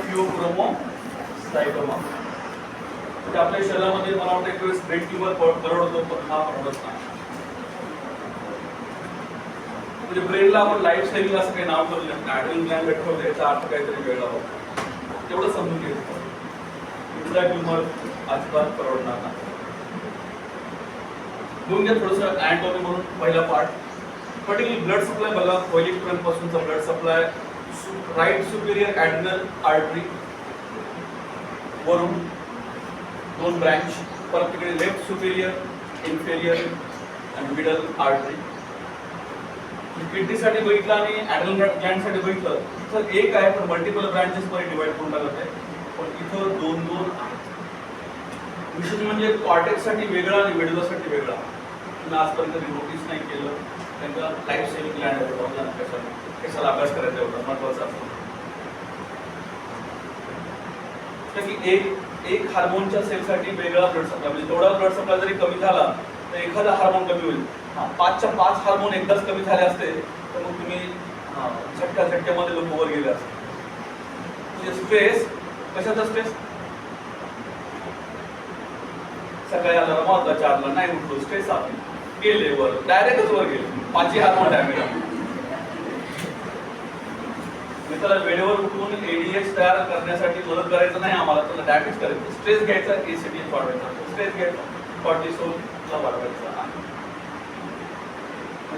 फिओक्रोमोसाइटोमा म्हणजे आपल्या शरीरामध्ये मला वाटतं एक वेळेस ब्रेन ट्यूमर परवडतो पण हा परवडत नाही. म्हणजे ब्रेनला आपण लाईफ सेव्हिंग असं काही नाव करू शकतो. ॲड्रेनल ग्लॅंड ठेवलं याचा अर्थ काहीतरी वेगळा होतो तेवढं समजून घ्यायचं. इथला ट्यूमर अजिबात परवडणार नाही. दोन घ्या थोडंसं अॅनाटॉमी म्हणून पहिला पार्ट. पर्टिक्युलर ब्लड सप्लाय बघा. पहिली पासूनचा blood supply right superior adrenal artery वरून दोन ब्रँच, परत तिकडे लेफ्ट सुपेरियर, इन्फेरियर आणि मिडल आर्टरी. किडनीसाठी बघितलं आणि ॲड्रेनल ग्लॅंडसाठी बघितलं तर एक आहे पण मल्टिपल ब्रँचेस मध्ये डिवाइड करून टाकत आहे. पण इथं दोन दोन आहेत. विशेष म्हणजे कॉर्टेक्ससाठी वेगळा आणि मेडुलासाठी वेगळा. तुम्ही आजपर्यंत नोटीस नाही केलं. त्यांचा लाईफ सेव्हिंग ग्लॅंड आहे. कशाला अभ्यास करायचा एवढा महत्वाचा असतो. एक हार्मोनच्या सेलसाठी वेगळा ब्लड सप्लाय. म्हणजे तेवढा ब्लड सप्लाय जरी कमी झाला तर एखादा हार्मोन कमी होईल. 5च्या 5 हार्मोन एकदाच कमी झाले असते तर मग तुम्ही झटक्यामध्ये लोक वर गेले असते. म्हणजे स्ट्रेस, कशाचा स्ट्रेस? सकाळी आला वाजता 4ला नाही उठलो, स्ट्रेस आहे, गेले वर, डायरेक्टच वर गेले. 5 हार्मोन डॅमेज. त्याला वेळेवर उठवून एडीएच तयार करण्यासाठी मदत करायचं नाही आम्हाला, त्याला डायबिटीस करायचं. स्ट्रेस घ्यायचा, एसिडिटी वाढवायचा. स्ट्रेस घ्यायचा, कॉर्टिसोलला वाढवायचा.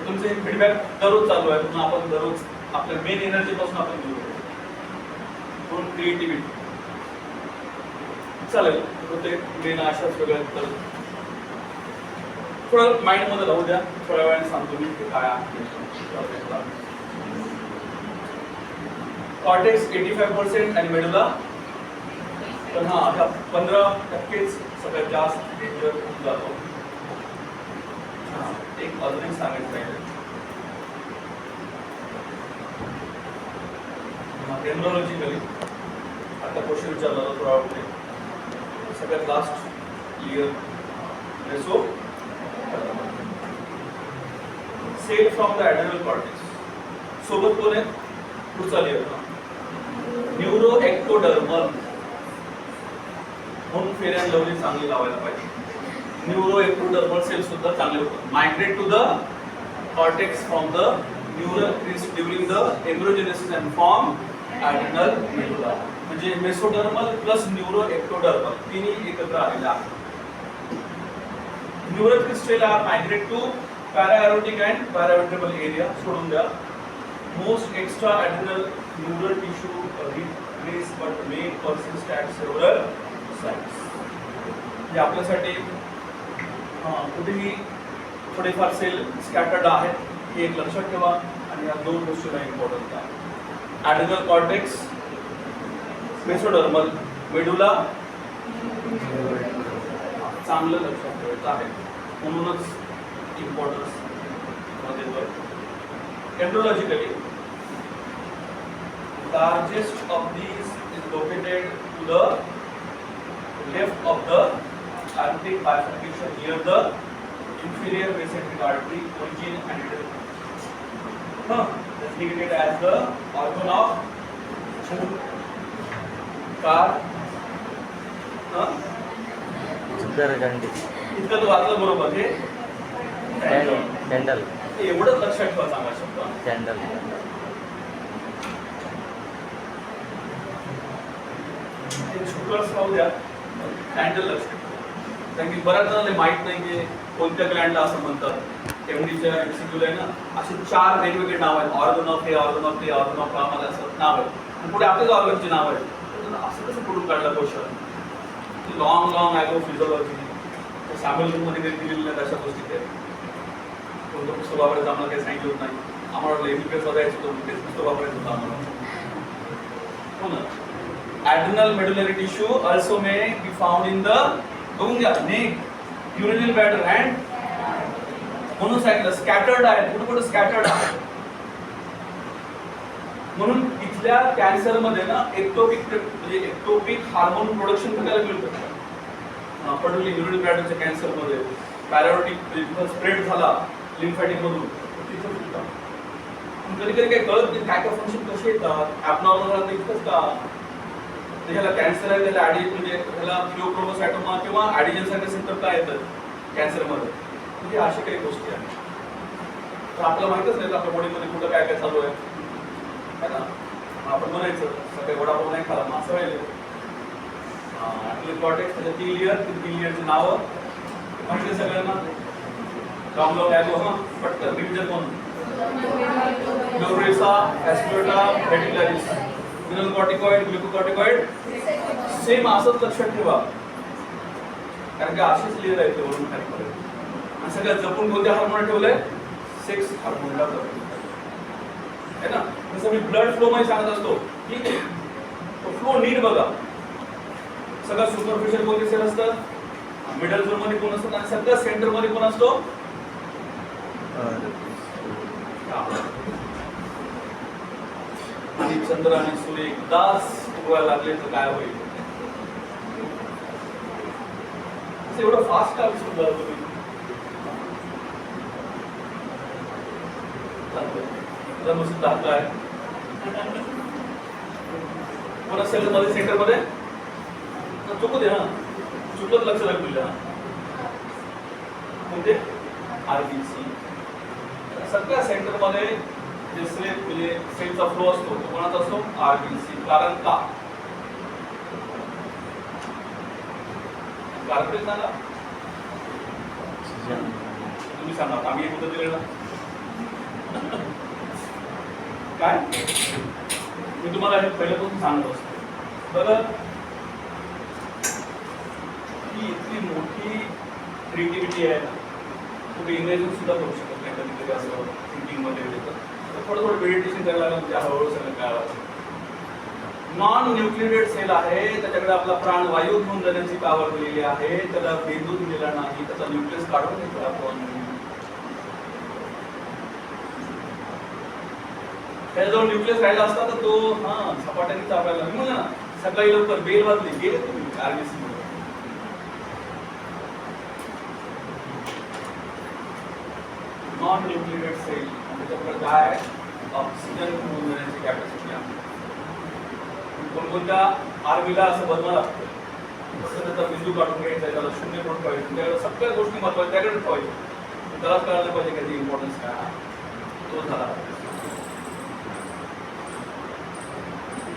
तुमचे फीडबॅक दररोज चालू आहे. म्हणून आपण दररोज आपल्या मेन एनर्जी पासून आपण घेऊ. म्हणून क्रिएटिव्हिटी चालेल. ते मेन अशाच वेगळ्या तर थोडं माइंड मध्ये राहू द्या. थोड्या वेळाने सांगतो मी ते काय आहे. कॉर्टेक्स 85% आणि मेडुला पण आता 15%च सगळ्यात जास्त डेंजर होऊन जातो. एक अजून सांगायचं पाहिजे. टेक्नॉलॉजिकली आता क्वेश्चन विचारला थोडा वेळ. सगळ्यात last clear meso cell from the adrenal cortex सोबत कोण आहे? पुढचा लेअर न्यूरो एक्टोडर्मल. म्हणून फेअर अँड लवली चांगली लावायला पाहिजे. न्यूरो एक्टोडर्मल सेल सुद्धा चांगले होतात. Migrate to the cortex from the neural crest during the embryogenesis and form adrenal medulla. म्हणजे मेसोडर्मल प्लस न्यूरो एक्टोडर्मल तिन्ही एकत्र आलेले आहेत. Neural crystal are migrate to paraaortic and paraventricular area. सोडून द्या. Most extra adrenal neural tissue replace but may persist at several sites. म्हणजे आपल्यासाठी कुठेही थोडेफार सेल स्कॅटर्ड आहेत हे एक लक्षात ठेवा. आणि या दोन गोष्टींना इम्पॉर्टंट आहे. ॲड्रेनल कॉर्टेक्स, मेसोडर्मल, मेडुला चांगलं लक्षात ठेवायचं आहे. म्हणूनच इम्पॉर्टन्स मध्ये embryologically largest of these is located to the left of the aortic bifurcation near the inferior mesenteric artery origin and it is designated as the organ of car इतकं तो वाचलं बरोबर. हे कॅन्डल एवढंच लक्षात ठेवा. सांगा शब्द कॅन्डल. शुक्लर्स राहू द्या. कॅन्डल लक्षात ठेवा. कारण की बऱ्याच जणांना माहित नाही की कोणत्या ग्लँडला असं म्हणतात. एमडीच्या एमसीक्यूला आहे ना असे 4 वेगवेगळे नाव आहेत. ऑर्गन ऑफ हे, ऑर्गन ऑफ ते, ऑर्गन ऑफ कामाला असं नाव आहे. आणि पुढे आपल्याच ऑर्गनची नाव आहे. असं कसं पुढून काढलं question? Long ago physiology Samuel मध्ये काही दिलेलं नाही. अशा गोष्टी ते कोणतं पुस्तक वापरायचं आम्हाला काही सांगितलं होत नाही. आम्हाला एमबीबीएस वाचायचं होतं, तेच पुस्तक वापरायचं होतं आम्हाला. हो ना. Adrenal medullary tissue also may be found in the बघून घ्या नेक, युरिनल ब्लॅडर अँड म्हणून सांगितलं स्कॅटर्ड आहे. कुठे कुठे स्कॅटर्ड आहे. म्हणून इथल्या कॅन्सर मध्ये ना एक्टोपिक म्हणजे एक्टोपिक हार्मोन प्रोडक्शन बघायला मिळतं. पर्टिक्युलरली युरिनरी ब्लॅडरच्या कॅन्सरमध्ये पॅरायोटिक स्प्रेड झाला लिम्फॅटिक मधून तिथं सुद्धा कधी कधी काही कळत नाही काय काय फंक्शन कसे येतात ॲबनॉर्मल राहतं इतकंच का त्याला कॅन्सर आहे त्याला म्हणजे त्याला फिओक्रोमोसायटोमा किंवा ॲडिजन सारखे सिम्पटम काय येतात कॅन्सरमध्ये म्हणजे अशा काही गोष्टी आहेत तर आपल्याला माहितच नाही आपल्या बॉडीमध्ये कुठं काय काय चालू आहे ना आपण म्हणायचं सगळे वडापाव नाही खाला असं राहिले कॉर्टेक्स त्याच्या 3 लेअरची नावं माहिती सगळ्यांना रामलो लॅगो पटकन रिव्हिजन म्हणून Neuresa, aspirata, reticularius. Mineral corticoid, glucocorticoid. Same असंच लक्षात ठेवा कारण की अशीच लेअर आहे ते वरून खाली आणि सगळ्यात जपून कोणत्या हार्मोन ठेवलंय सेक्स हार्मोनला है ना जसं मी ब्लड फ्लो मध्ये सांगत असतो ठीक आहे तो फ्लो नीट बघा सगळं सुपरफिशियल कोणते सेल असतात मिडल झोन मध्ये कोण असतात आणि सगळं सेंटर मध्ये कोण असतो आणि चंद्र आणि सूर्य एकदाच उगवायला लागले तर काय होईल एवढं फास्ट का विसरून जातो तुम्ही दाखलाय कोण असेल मध्ये सेंटर मध्ये चुकू दे ना चुकत लक्ष लागतील म्हणजे आरबीसी सगळ्या सेंटर मध्ये जे सेल म्हणजे सेलचा फ्लो असतो तो कोणाचा असतो आरबीसी कारण का कारण सांगा तुम्ही सांगा आम्ही एक उत्तर दिलेलं काय मी तुम्हाला हे पहिल्यापासून सांगत असतो बरं ही इतकी मोठी क्रिएटिव्हिटी आहे ना तुम्ही इंग्रजीत सुद्धा करू शकत नाही कधी कधी असं थिंकिंग मध्ये थोडं थोडं मेडिटेशन करायला लागलं म्हणजे हळूहळू सगळं काय नॉन न्यूक्लिएटेड सेल आहे त्याच्याकडे आपला प्राणवायू घेऊन जाण्याची पावर दिलेली आहे त्याला बिंदू दिलेला नाही त्याचा न्यूक्लियस काढून घेतला आपण त्याच्याजवळ न्यूक्लियस राहिला असता तर तो झपाट्याने चापायला म्हणजे ना सकाळी लवकर बेल वाजली गेले तुम्ही आरबीसी मध्ये नॉन न्यूक्लिएटेड सेल त्याच्याकडे काय ऑक्सिजन घेऊन जाण्याची कॅपॅसिटी आहे कोणकोणत्या आर्मीला असं बनवावं लागतं तसं त्याचा बिंदू काढून घ्यायचा त्याला शून्य करून ठेवायचं त्याकडे सगळ्या गोष्टी महत्वाच्या त्याकडे ठेवायच्या त्यालाच कळायला पाहिजे त्याची इम्पॉर्टन्स काय तो झाला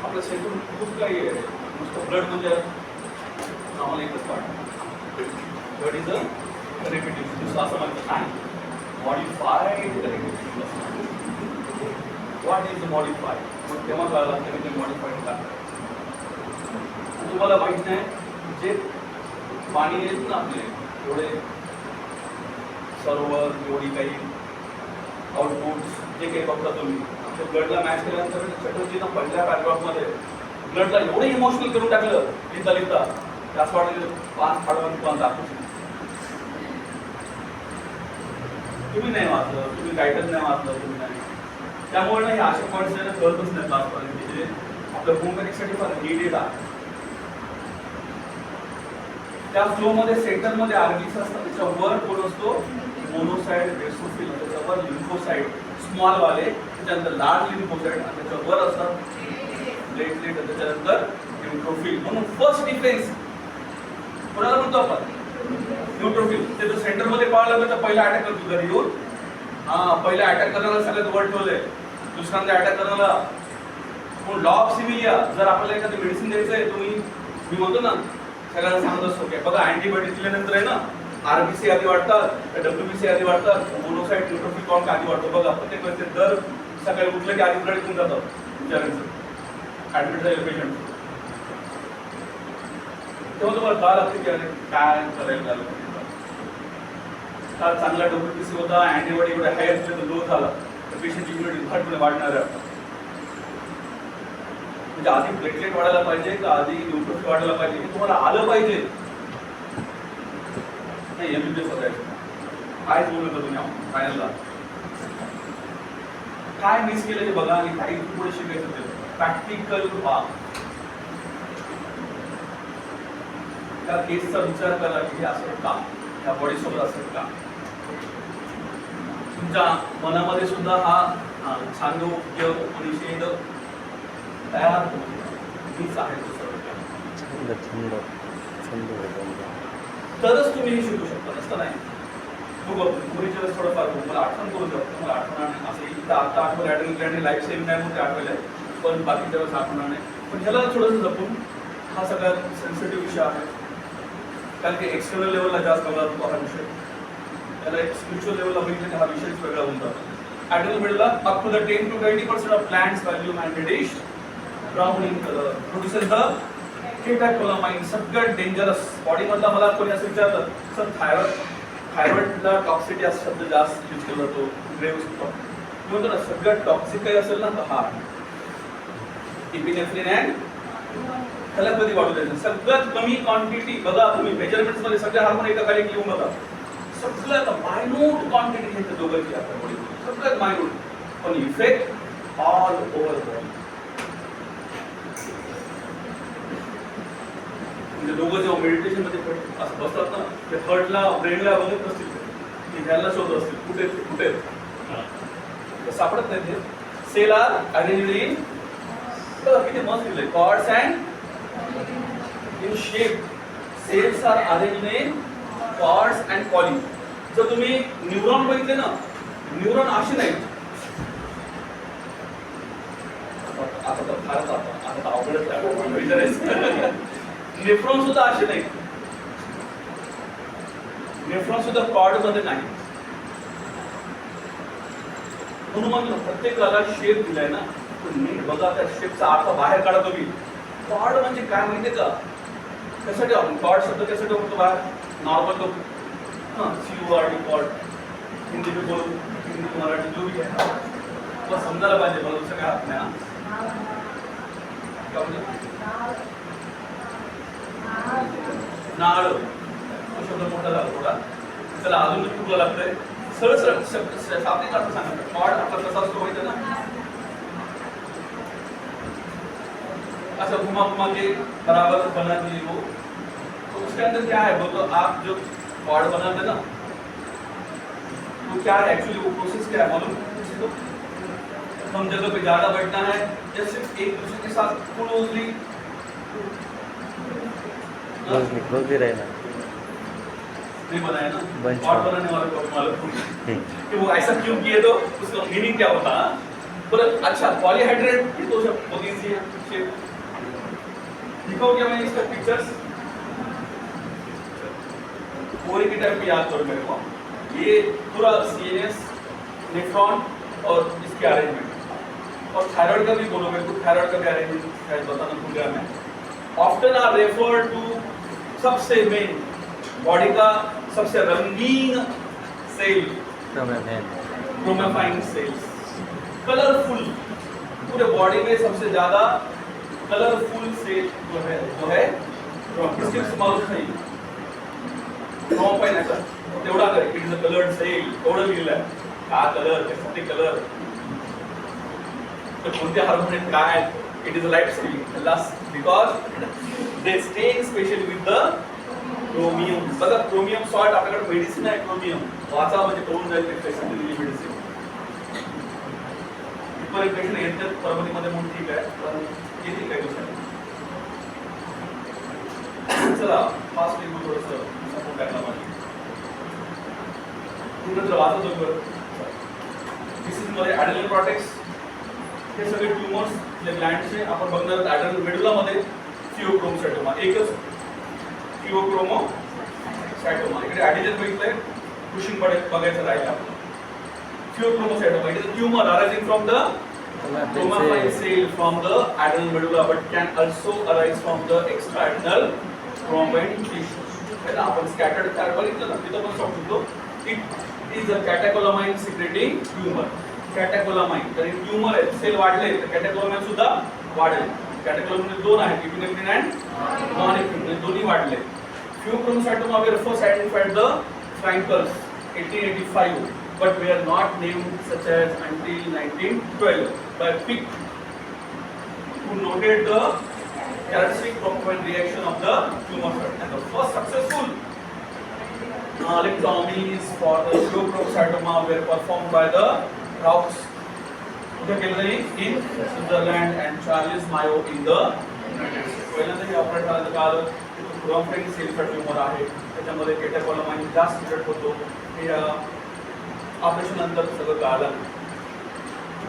आपलं शेतून खूप काही आहे नुसतं ब्लड म्हणजे आम्हाला एकच part blood is a repetitive असं म्हणतात नाही modified repetitive what is modified मग तेव्हा कळायला लागतं ते मॉडिफाईड का तुम्हाला माहित नाही जे पाणी येत ना आपले एवढे सरोवर एवढी काही आउटपुट्स जे काही बघता तुम्ही ते ब्लडला मॅच केल्यानंतर चटर्जीनं पहिल्या पॅराग्राफमध्ये ब्लडला एवढं इमोशनल करून टाकलं लिहिता लिहिता त्याच वाटलं 5 फाडवून पण दाखवू तुम्ही नाही वाचलं तुम्ही गायडन्स नाही वाचलं तुम्ही नाही त्यामुळे नाही अशा पॉईंट्स त्यांना कळतच नाही क्लासपर्यंत जे आपल्या होमवर्कसाठी फार निडेड आहे त्या फ्लोमध्ये सेंटरमध्ये आर्बीसी असतात त्याच्यावर कोण असतो मोनोसाइट बेसोफिल त्याच्यावर लिम्फोसाइट स्मॉल वाले त्याच्यानंतर लार्ज लिम्फोसाइट आणि त्याच्यावर असतात प्लेटलेट त्याच्यानंतर न्यूट्रोफिल म्हणून फर्स्ट डिफेन्स कोणाला म्हणतो आपण न्यूट्रोफिल ते जर सेंटरमध्ये पाळलं तर पहिला अटॅक करतो घरी येऊन पहिला अटॅक करण्याला सगळ्यात वर ठेवलंय दुसऱ्यांदा अटॅक करण्याला पण लॉ ऑफ सिव्हिलिया जर आपल्याला एखादं मेडिसिन द्यायचं आहे तुम्ही मी म्हणतो ना सगळ्यांना सांगत असतो की बघा अँटीबायोटिक दिल्यानंतर आहे ना आरबीसी आधी वाढतात डब्ल्यूबीसी आधी वाढतात मोनोसाइट न्यूट्रोफिल काउंट आधी वाढतो बघा प्रत्येक वेळेस दर सकाळी उठलं की आधी ब्लड घेऊन जातात विचारायचं ऍडमिट झालेलं पेशंट तेव्हा तुम्हाला कळालं लागते की अरे काय करायला झालं चांगला डब्ल्यूबीसी होता अँटीबॉडी एवढे हाय असले तर लो झाला तर पेशंटची इम्युनिटी झटपणे वाढणार आहे म्हणजे आधी प्लेटलेट वाढायला पाहिजे का आधी न्यूट्रोफिल वाढायला पाहिजे हे तुम्हाला आलं पाहिजे नाही एमबीबीएस होतायचं काय बोलू नका तुम्ही फायनलला काय मिस केलं ते बघा आणि काही पुढे शिकायचं ते प्रॅक्टिकल व्हा त्या केसचा विचार करा की हे असं का, या बॉडीसोबत असं का. तुमच्या मनामध्ये सुद्धा हा छांदोग्य उपनिषद तयार होतो. हीच आहे तरच तुम्ही हे शिकू शकता. नसतं नाही. पूर्वीच्या वेळेस थोडंफार मला आठवण करून द्या. मला आठवण असं इथं आता आठवण ॲडमिट लाईफ सेव्हिंग नाही म्हणून ते आठवलंय, पण बाकीच्या वेळेस आठवणार नाही. पण ह्याला थोडंसं जपून, हा सगळ्यात सेन्सिटिव्ह विषय आहे. कारण की एक्सटर्नल लेवलला जास्त बघा तो हा विषय, त्याला एक स्पिरिच्युअल लेवलला बघितलं की हा विषयच वेगळा होऊन जातो. Adrenal medulla up to the 10 to 20% of plants volume and reddish brown in colour produces the catecholamine. सगळ्यात डेंजरस बॉडीमधला. मला कोणी असं विचारलं सर थायरॉइडला टॉक्सिटी असा शब्द जास्त यूज केला जातो, ग्रेव्ह म्हणतो ना, सगळ्यात टॉक्सिक काही असेल ना तर हा इपिनेफ्रिन अँड त्याला कधी वाढू द्यायचं. सगळ्यात कमी क्वांटिटी बघा तुम्ही मेजरमेंट्स मध्ये सगळे हार्मोन एका खाली घेऊन बघा. सगळ्यात मायन्यूट क्वांटिटी घेते दोघांची आपल्या बॉडीमध्ये, सगळ्यात मायन्यूट, पण इफेक्ट ऑल ओव्हर बॉडी. म्हणजे दोघं जेव्हा मेडिटेशन मध्ये असं बसतात ना, ते हार्टला ब्रेनला बघत नसतील, ते ह्याला शोधत असतील कुठे कुठे सापडत नाही. ते सेल आर अरेंज्ड इन, किती मस्त लिहिलंय, cords and in shape. Cells are arranged in cords and poly. जर तुम्ही न्यूरॉन बघितले ना, न्यूरॉन असे नाही. आता तर फारच आता अवघडच. नेफ्रॉन सुद्धा असे नाही. नेफ्रॉन सुद्धा कॉर्ड मध्ये नाही. म्हणून मग प्रत्येकाला शेप दिलाय ना, नीट बघा त्या शेपचा अर्थ बाहेर काढा तुम्ही. कॉर्ड म्हणजे काय माहितीये का? कशासाठी आपण कॉर्ड शब्द कशासाठी वापरतो बाहेर? नॉर्मल लोक CORD कॉर्ड, हिंदी में बोलो, हिंदी मराठी जो भी आहे मला समजायला पाहिजे. मला दुसरं काय हात नाही. नाळ तो शब्द मोठा झाला थोडा, त्याला अजून कुठला लागतंय. सरळ सरळ शाब्दिक अर्थ सांगा. कॉर्ड आपला कसा असतो माहिती ना, अच्छा घुमा घुमा के बराबर बना दिए वो. तो उसके अंदर क्या है बोलो, आप जो कॉर्ड बनाते ना, तो क्या है एक्चुअली वो प्रोसेस क्या है मालूम किसी को? हम जगह पे ज्यादा बैठना है या सिर्फ एक दूसरे के साथ क्लोजली रहना नहीं बनाया ना. कॉर्ड बनाने वाले को मालूम कि वो ऐसा क्यों किए, तो उसका मीनिंग क्या होता है. पर अच्छा पॉलीहाइड्रेट ये तो सब बहुत इजी है. दिखाओ क्या मैंने इसका पिक्चर्स पूरी की टाइप याद करो मेरे को. ये पूरा CNS, नेफ्रॉन और इसके अरेंजमेंट. और थायराइड का भी बोलो मेरे को, थायराइड का भी अरेंजमेंट शायद बताना भूल गया मैं. ऑफ्टन आर रेफर टू सबसे मेन बॉडी का सबसे रंगीन सेल क्रोमेफाइन सेल्स. कलरफुल, पूरे बॉडी में सबसे ज्यादा कलरफुल सेल जो है किसके मालूम नहीं. क्रोमेफाइन ऐसा तेवढा कर, it is a coloured cell. एवढं लिहिलंय का कलर, कशासाठी कलर, तर कोणत्या हार्मोन काय. It is a light selling last because they stay specially with the chromium. बघा क्रोमियम सॉल्ट आपल्याकडे मेडिसिन आहे. क्रोमियम वाचा म्हणजे कळून जाईल ते कशासाठी दिली मेडिसिन. पण एक पेशंट येतात परभणीमध्ये म्हणून ठीक आहे, पण येते काही दिवसांनी. चला फास्ट लिहू थोडंसं सपोर्ट करायला पाहिजे. पूर्ण जर वाचत होतो डिसीजमध्ये ॲडल प्रॉटेक्ट्स हे सगळे ट्युमर्स जे ग्लँडचे आपण बघणार ॲडल मेडुलामध्ये फिओक्रोमोसायटोमा. एकच फिओक्रोमोसायटोमा. इकडे ॲडिजन बघितलंय, पुशिंग बघायचं राहील आपलं. Pheochromocytoma, it is a tumor arising from the chromatin cell from the adrenal medulla, but can also arise from the extra-adrenal chromatin tissue. है आपण scattered thyroid बघितलं ना, तिथं पण समजतो. It is a catecholamine secreting tumor. Catecholamine, तर tumour आहे, sale वाढले तर catecholamine सुद्धा वाढेल. Catecholamine दोन आहेत, epinephrine and norepinephrine, दोन्ही वाढले. Pheochromocytoma were first identified the Frankels 1885. But were not named such as until 1912 by Pick, who noted the characteristic propagate reaction of the tumor cell. And the first successful electrotomies for the pseudocytoma were performed by the Raux in Switzerland and Charles Mayo in the United States. पहिल्यांदा हे operate झालं तर काल क्रोमफ्रेन सेलचा tumour आहे, त्याच्यामध्ये केटाकोलामाइन जास्त spread होतो. हे ऑपरेशन नंतर सगळं कळालं.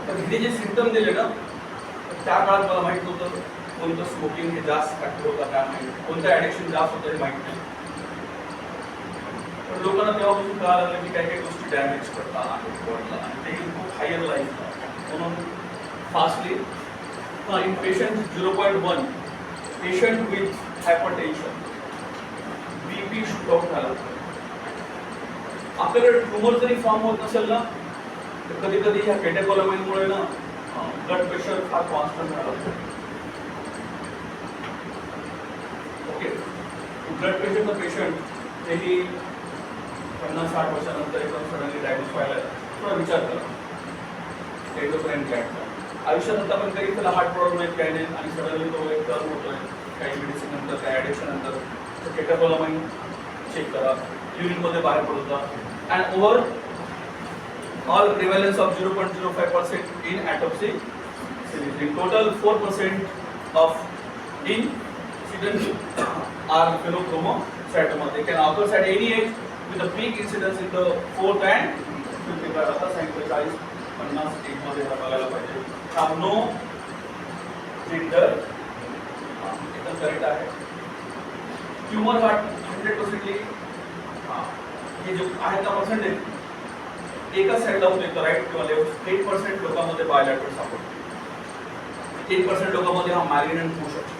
तर हे जे सिम्पटम दिले ना, त्या काळात मला माहित नव्हतं कोणतं स्मोकिंग हे जास्त फॅक्टर होता, काय माहिती कोणतं ॲडिक्शन जास्त होतं हे माहित नाही. पण लोकांना तेव्हापासून कळायला लागलं की काही काही गोष्टी डॅमेज करतात आहेत बॉडीला आणि ते खूप हायर लाईफ म्हणून fastly in patient 0.1 patient with hypertension BP shootout झाला. आपल्याकडे ट्यूमर जरी फॉर्म होत नसेल ना तर कधी कधी ह्या केटाकोलामाइनमुळे ना ब्लड प्रेशर फार कॉन्स्टंट झाला. ओके, ब्लड प्रेशरचं पेशंट तेही 50-60 वर्षानंतर एकदम सडनली डायग्नोज व्हायला थोडा विचार करा. एंडोक्राइन ग्लँडचा आयुष्यात आतापर्यंत काही त्याला हार्ट प्रॉब्लेम आहेत काही नाही आणि सडनली तो एक टर्न होतोय काही मेडिसिन नंतर काही ॲडिक्शन नंतर. तर केटाकोलामाइन चेक करा, युरिनमध्ये बाहेर पडतात. And overall prevalence of 0.05% in autopsy series. In total 4% of incidents are phenochromosarcoma. They can occur at any age with a peak incidence in the 4th and 5th year. आता सांगितलं 40-50 age मध्ये बघायला पाहिजे. No gender एकदम correct आहे. Tumour हा 100%ली हे जे आहे ना पर्सेंटेज एका साईडला होते तर राईट किंवा लेफ्ट. 8% लोकांमध्ये बायलॅटरल सापडतो. 8% लोकांमध्ये हा मॅलिग्नंट होऊ शकतो.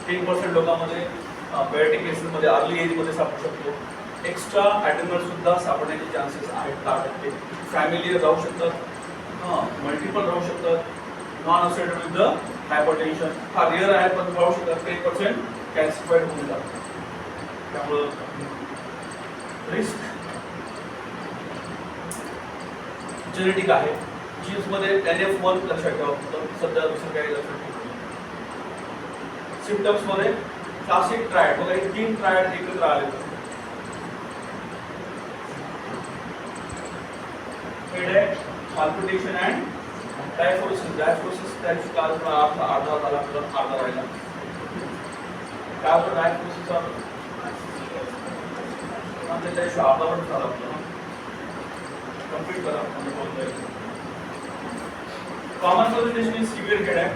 10% लोकांमध्ये बेरेटिक केसेसमध्ये अर्ली एजमध्ये सापडू शकतो. एक्स्ट्रा ॲडनल सुद्धा सापडण्याचे चान्सेस आहेत 10%. फॅमिली राहू शकतात, मल्टिपल राहू शकतात. Non associated with the hypertension हा रिअर आहे पण राहू शकतात. 10% कॅल्सिफाईड होऊन जातात. त्यामुळं रिस्क जेनेटिक आहे. जीन्समध्ये NF1 लक्षात ठेवा, सध्या दुसरं काही लक्षात ठेवा. सिम्पटम्स मध्ये क्लासिक ट्रायड बघा, हे 3 ट्रायड एकत्र आले. Headache, palpitation and diaphoresis. Diaphoresis त्याची काल अर्धा झाला प्लस अर्धा राहिला. काय होतं डायफोरेसिस त्याच्याशी अर्धा पण झाला कंप्लीट करा म्हणजे बोलतोय. Common presentation is severe headache.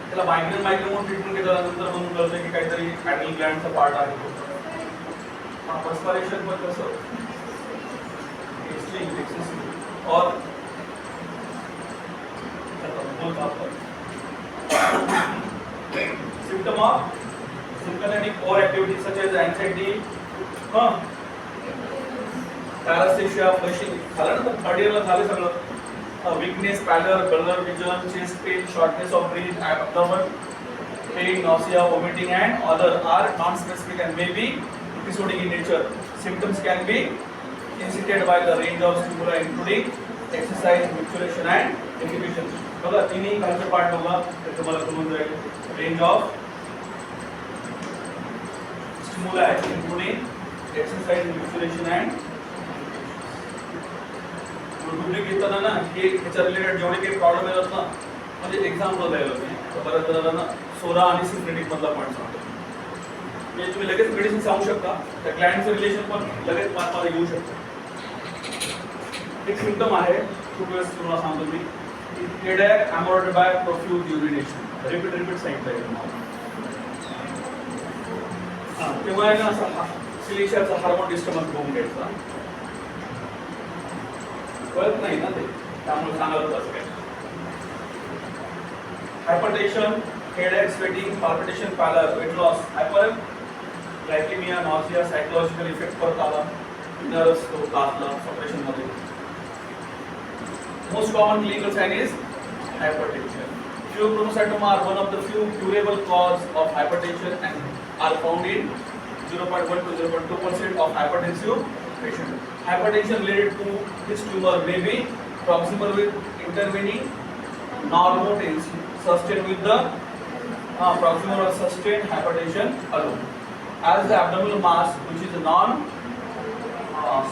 त्याला मायग्रेन म्हणून ट्रीटमेंट केल्यानंतर म्हणून कळतं की काहीतरी ॲडनल ग्लँडचा पार्ट आहे. पर्स्पिरेशन पण कसं और symptom of sympathetic overactivity such as anxiety, paresthesia, flushing झालं ना. तर थर्ड इयरला झालं सगळं. weakness, pallor, blurred vision, chest pain, shortness of breath, abdomen pain, nausea, vomiting and other are non-specific and may be episodic in nature. Symptoms can be elicited by the range of stimuli including exercise, micturition and inhibition. बघा तिन्ही खालचे part बघा ते तुम्हाला कळून जाईल. Range of stimuli including exercise, micturition and duplicate घेताना ना हे ह्याच्या रिलेटेड जेवढे काही प्रॉब्लेम येतात ना, म्हणजे एक्झाम्पल द्यायला नाही तर बऱ्याच जणांना सोरा आणि सिंथेटिक मधला पॉईंट सांगतो. म्हणजे तुम्ही लगेच मेडिसिन सांगू शकता, त्या क्लायंटचं रिलेशन पण लगेच मार्कमध्ये येऊ शकतं. एक सिम्पटम आहे खूप वेळेस तुम्हाला सांगतो मी, हेडेक अमोर्टेड बाय प्रोफ्यूज युरिनेशन. रिपीट सांगितलं तुम्हाला. तेव्हा आहे ना असं सिलिशियाचा हार्मोन डिस्टर्बन्स बघून घ्यायचा. कळत नाही ना ते, त्यामुळे सांगायला असं काय. Hypertension, headache, sweating, palpitation, pallor, weight loss, hyperglycaemia, nausea, psychological effect परत आला. नर्व्स तो कासला सपरेशन मध्ये. Most common clinical sign is hypertension. Pseudochromocytoma are one of the few curable cause of hypertension and are found in 0.1 to 0.2% of hypertensive patients. Hypertension related to this tumor may be proximal with intervening normotensin sustained with the proximal or sustained hypertension alone. As the abdominal mass, which is non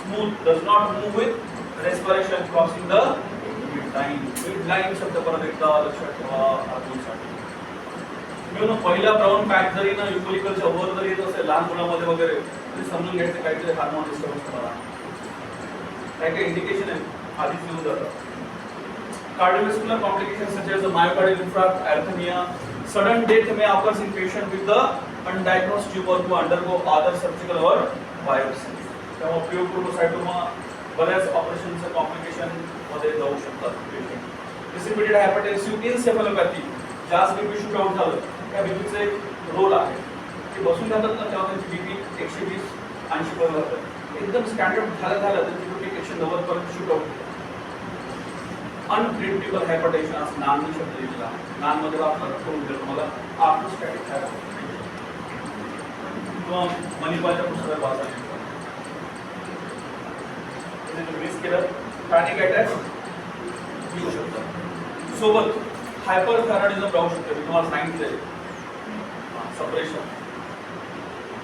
smooth, does not move with respiration crossing the midline. Midline शब्द परत एकदा लक्षात ठेवा आतूनसाठी. मित्रांनो पहिला brown patch जरी ना युकोलिकलच्या वर जरी येत असेल लहान मुलांमध्ये वगैरे तरी समजून घ्यायचं काहीतरी हार्मोन डिस्टर्बन्स तुम्हाला काय काय इंडिकेशन आहे आधीच येऊन जातं. Cardiovascular complications such as the myocardial infarct, arrhythmia, sudden death may occur in patient with the undiagnosed tumor who undergo other surgical or biopsy. त्यामुळे प्युरोसाइटोमा बऱ्याच ऑपरेशनचे कॉम्प्लिकेशन मध्ये जाऊ शकतात पेशंट. प्रिसिपिटेड हायपरटेन्सिव्ह इन्सेफॅलोपॅथी, जास्त बीपी शूट आउट झालं त्या बीपीचे एक रोल आहे की बसून जातात ना तेव्हा त्यांची बीपी 120-80 पर्यंत जातं. एकदम स्टँडर्ड झालं त्यांची बीपी 190 पर्यंत शूट आउट होतं. अनप्रिडिक्टेबल हायपरटेन्शन असं नामनी शब्द दिलेला आहे. नाममध्ये वापर करून देतो मला आर्थोस्टॅटिक हायपरटेन्शन किंवा मणिपालच्या पुस्तकात वाचायचं मिस केलं पॅनिक अटॅक येऊ शकतात. सोबत हायपरथायरॉइडिझम राहू शकते. मी तुम्हाला सांगितलंय suppression,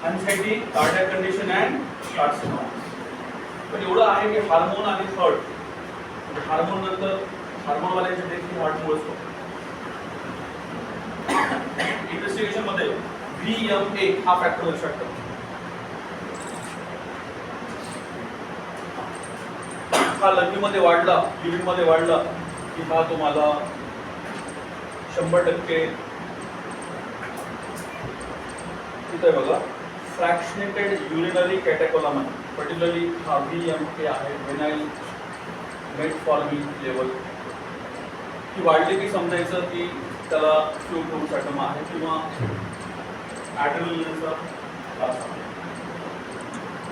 anxiety, cardiac condition and carcinoma. पण एवढं आहे की हार्मोन आणि हर्ट हार्मोन नंतर हार्मोनवाल्यांच्या देखील हार्टमुळेच होतो. इन्व्हेस्टिगेशन मध्ये VMA हा फॅक्टर लक्षात ठेवा. हा लघवीमध्ये वाढला, युरिनमध्ये वाढला की हा तुम्हाला 100% इथे बघा फ्रॅक्शनेटेड युरिनरी कॅटेकोलामाइन, पर्टिक्युलरली हा VMA आहे, व्हेनाइल मेटफॉर्मिन लेवल ही वाढली की समजायचं की त्याला प्युरोसाइटोमा आहे किंवा ॲड्रेनलिनचा त्रास आहे.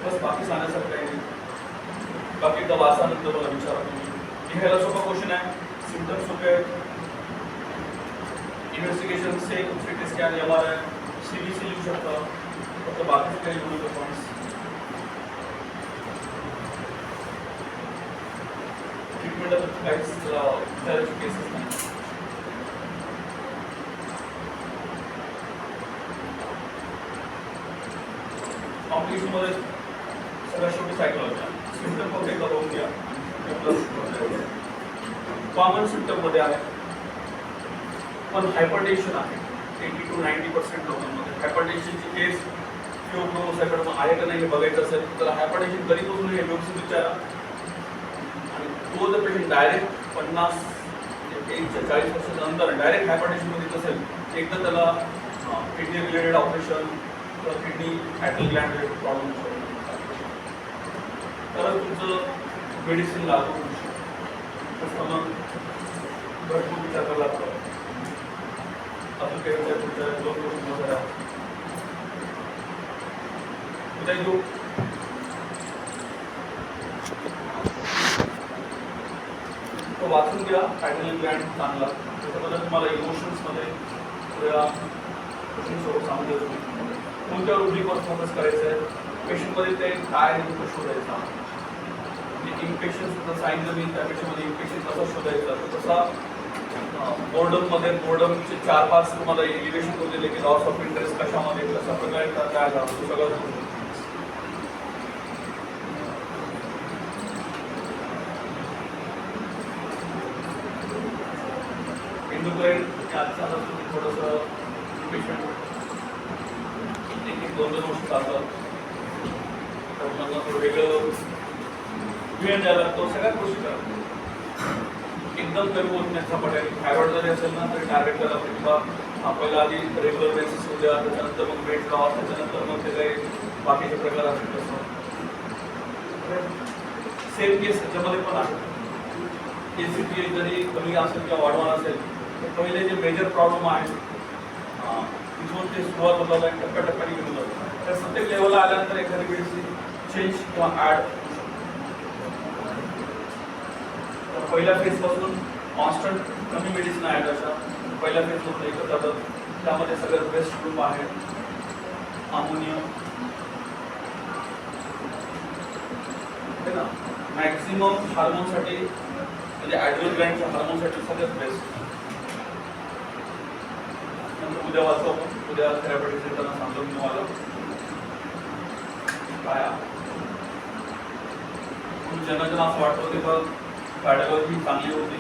बस बाकी सांगण्यासारखं काही नाही. बाकी एकदा वाचानंतर मला विचारा तुम्ही. लिहायला सोपा क्वेश्चन आहे, सिम्पटम्स सोपे आहेत. इन्व्हेस्टिगेशन से सिटी स्कॅन MRI CBC लिहू शकता. फक्त बाकीचं काही लिहू शकतो. ट्रीटमेंट काहीच केसेस नाही. कॉम्प्लिकेशनमध्ये सगळ्या शेवटी सायकोलॉजी सिम्पटम फक्त एकदा बघून घ्या. कॉमन सिम्पटममध्ये आहे पण हायपरटेन्शन आहे 80 to 90% लोकांमध्ये. हायपरटेन्शनची केस प्युरोसाइटोमा आहे का नाही हे बघायचं असेल तर हायपरटेन्शन कधी बघून हे व्यवस्थित विचारा. आणि तो जर पेशंट डायरेक्ट 50 ते 40 वर्षानंतर डायरेक्ट हायपरटेन्शनमध्ये येत असेल एकदा त्याला किडनी रिलेटेड ऑपरेशन किंवा किडनी ॲटल ग्लँड रिलेटेड प्रॉब्लेम तर तुमचं मेडिसिन लागू होऊ शकतं. मग भरपूर विचार करायला लागतो. अजून काही विचार तुमच्या 2 गोष्टी वगैरे उद्या घेऊ. तो वाचून घ्या ॲटल ग्लँड चांगला. त्याच्याबद्दल तुम्हाला इमोशन्समध्ये थोड्या गोष्टींसोबत सांगून देतो. कोणत्या रुब्रिकवर फोकस करायचं आहे, पेशंटमध्ये ते काय नेमकं शोधायचं. इम्पेशन्स सांगितलं मी त्यापेक्षामध्ये इम्पेशन कसा शोधायचा तर तसा बोर्डममध्ये बोर्डमचे 4-5 तुम्हाला एलिव्हेशन करून दिले की लॉस ऑफ इंटरेस्ट कशामध्ये कशा प्रकारे काय झालं सगळं इंडोक्राइन थोडंसं पेशंट 1-2 वर्ष चालतात थोडं वेगळं वेळ द्यायला लागतो. सगळ्यात गोष्टी करा एकदम कमी होत नाही. झपाट्याने थायरॉइड जरी असेल ना तरी टार्गेट करायला किंवा पहिला आधी रेग्युलर बेसिस होऊ द्या, त्याच्यानंतर मग वेट लॉस, त्याच्यानंतर मग ते काही बाकीचे प्रकार असतील तसं सेम केस त्याच्यामध्ये पण आहे. ACTH जरी कमी असेल किंवा वाढवान असेल तर पहिले जे मेजर प्रॉब्लेम आहे तिथून ते सुरुवात होतात आणि टप्प्याटप्प्याने घेऊन जातात. तर प्रत्येक लेवलला आल्यानंतर एखादी मेडिसिन चेंज किंवा ॲड. पहिल्या फेजपासून कॉन्स्टंट कमी मेडिसिन आहेत अशा पहिल्या फेजपासून एकत्र जातात. त्यामध्ये सगळ्यात बेस्ट ग्रुप आहे अमोनियम है ना. मॅक्झिमम हार्मोनसाठी म्हणजे ॲड्रिनल ग्लँडच्या हार्मोनसाठी सगळ्यात बेस्ट. नंतर उद्या वाचतो आपण. उद्या थेरपॅटिक सेंटरला सांगतो मी तुम्हाला काय ज्यांना असं वाटतं ते बघ कार्डिओलॉजी चांगली होती,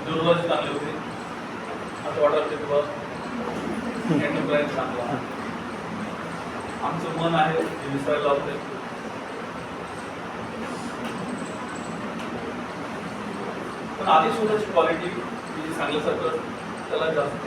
न्यूरोलॉजी चांगली होती, असं वाटत ते बघ एंडोक्राईन चांगला. आमचं मन आहे ते विसरायला लावते. पण आधी स्वतःची क्वालिटी जी चांगल्यासारखं त्याला जास्त